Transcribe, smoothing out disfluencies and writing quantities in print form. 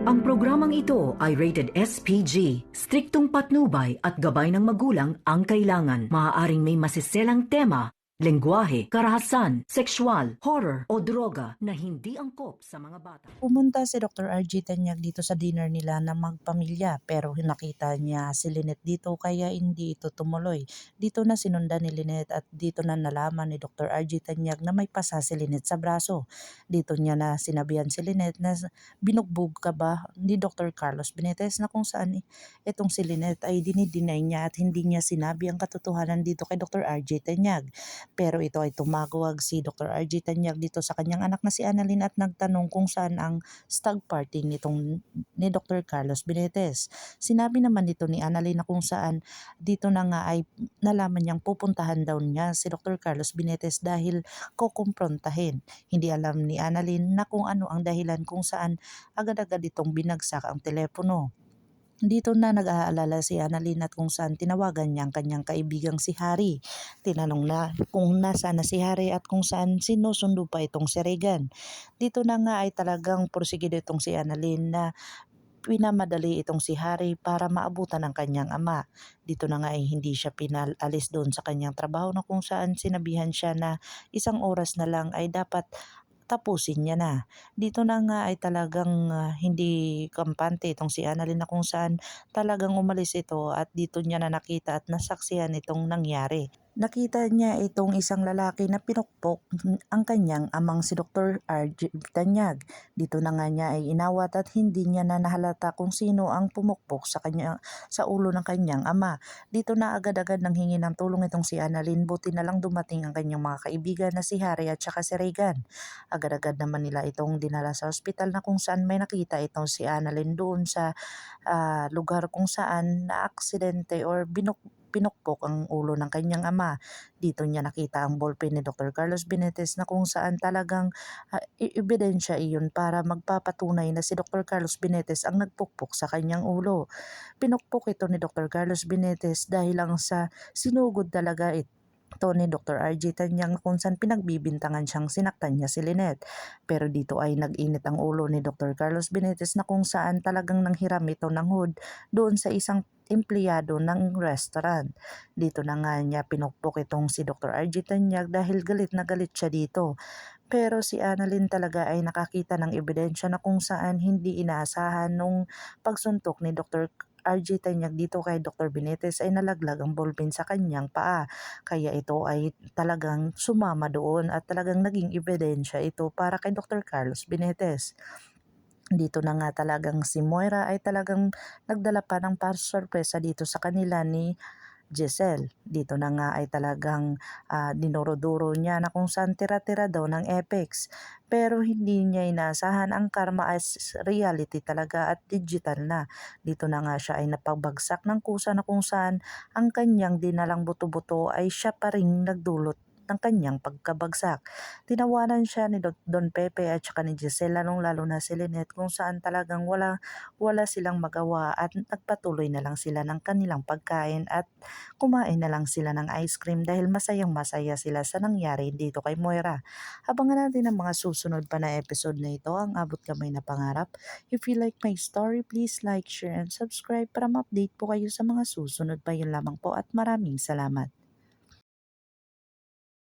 Ang programang ito ay rated SPG. Striktong patnubay at gabay ng magulang ang kailangan. Maaaring may masiselang tema, lengguwahe, karahasan, sexual, horror o droga na hindi angkop sa mga bata. Pumunta si Dr. RG Tanyag dito sa dinner nila na magpamilya pero nakita niya si Lynette dito kaya hindi ito tumuloy. Dito na sinundan ni Lynette at dito na nalaman ni Dr. RG Tanyag na may pasa si Lynette sa braso. Dito niya na sinabihan si Lynette na binugbog ka ba ni Dr. Carlos Benitez, na kung saan itong si Lynette ay dinideny niya at hindi niya sinabi ang katotohanan dito kay Dr. RG Tanyag. Pero ito ay tumagawag si Dr. RG Tanyag dito sa kanyang anak na si Annalyn at nagtanong kung saan ang stag party ni Dr. Carlos Benitez. Sinabi naman dito ni Annalyn na kung saan dito na nga ay nalaman niyang pupuntahan daw niya si Dr. Carlos Benitez dahil kukumprontahin. Hindi alam ni Annalyn na kung ano ang dahilan kung saan agad-agad itong binagsak ang telepono. Dito na nag-aalala si Annalyn at kung saan tinawagan niya ang kanyang kaibigang si Harry. Tinanong na kung nasaan na si Harry at kung saan sinusundo pa itong si Regan. Dito na nga ay talagang porsigido itong si Annalyn na pinamadali itong si Harry para maabutan ang kanyang ama. Dito na nga ay hindi siya pinalis doon sa kanyang trabaho na kung saan sinabihan siya na isang oras na lang ay dapat tapusin niya na. Dito na nga ay talagang hindi kampante itong si Annalyn na kung saan talagang umalis ito at dito niya na nakita at nasaksihan itong nangyari. Nakita niya itong isang lalaki na pinukpok ang kanyang amang si Dr. RG Tanyag. Dito na nga niya ay inawat at hindi niya na nahalata kung sino ang pumukpok sa ulo ng kanyang ama. Dito na agad-agad nang hingi ng tulong itong si Annalyn, buti na lang dumating ang kanyang mga kaibigan na si Harry at saka si Regan. Agad-agad naman nila itong dinala sa ospital na kung saan may nakita itong si Annalyn doon sa lugar kung saan na-aksidente or pinukpok ang ulo ng kanyang ama. Dito niya nakita ang ballpen ni Dr. Carlos Benitez na kung saan talagang ebidensya iyon para magpapatunay na si Dr. Carlos Benitez ang nagpukpok sa kanyang ulo. Pinukpok ito ni Dr. Carlos Benitez dahil lang sa sinugod talaga ito ni Dr. RG Tanyag kung saan pinagbibintangan siyang sinaktan niya si Lynette. Pero dito ay nag-init ang ulo ni Dr. Carlos Benitez na kung saan talagang nanghiram ito ng hood doon sa isang empleyado ng restaurant. Dito na nga niya pinukpok itong si Dr. RG Tanyag dahil galit na galit siya dito. Pero si Annalyn talaga ay nakakita ng ebidensya na kung saan hindi inaasahan nung pagsuntok ni Dr. RG Tanyag dito kay Dr. Benitez ay nalaglag ang ballpen sa kanyang paa. Kaya ito ay talagang sumama doon at talagang naging ebidensya ito para kay Dr. Carlos Benitez. Dito na nga talagang si Moira ay talagang nagdala pa ng sorpresa dito sa kanila ni Giselle. Dito na nga ay talagang dinuro-duro niya na kung saan tira-tira daw ng Apex. Pero hindi niya inaasahan ang karma as reality talaga at digital na. Dito na nga siya ay napagbagsak ng kusa na kung saan ang kanyang dinalang buto-buto ay siya pa ring nagdulot ng kanyang pagkabagsak. Tinawanan siya ni Don Pepe at saka ni Giselle, lalong-lalo na si Lynette, kung saan talagang wala silang magawa at nagpatuloy na lang sila ng kanilang pagkain at kumain na lang sila ng ice cream dahil masayang masaya sila sa nangyari dito kay Moira. Abangan natin ang mga susunod pa na episode na ito, ang Abot Kamay na Pangarap. If you like my story, please like, share, and subscribe para ma-update po kayo sa mga susunod pa. Yun lamang po at maraming salamat.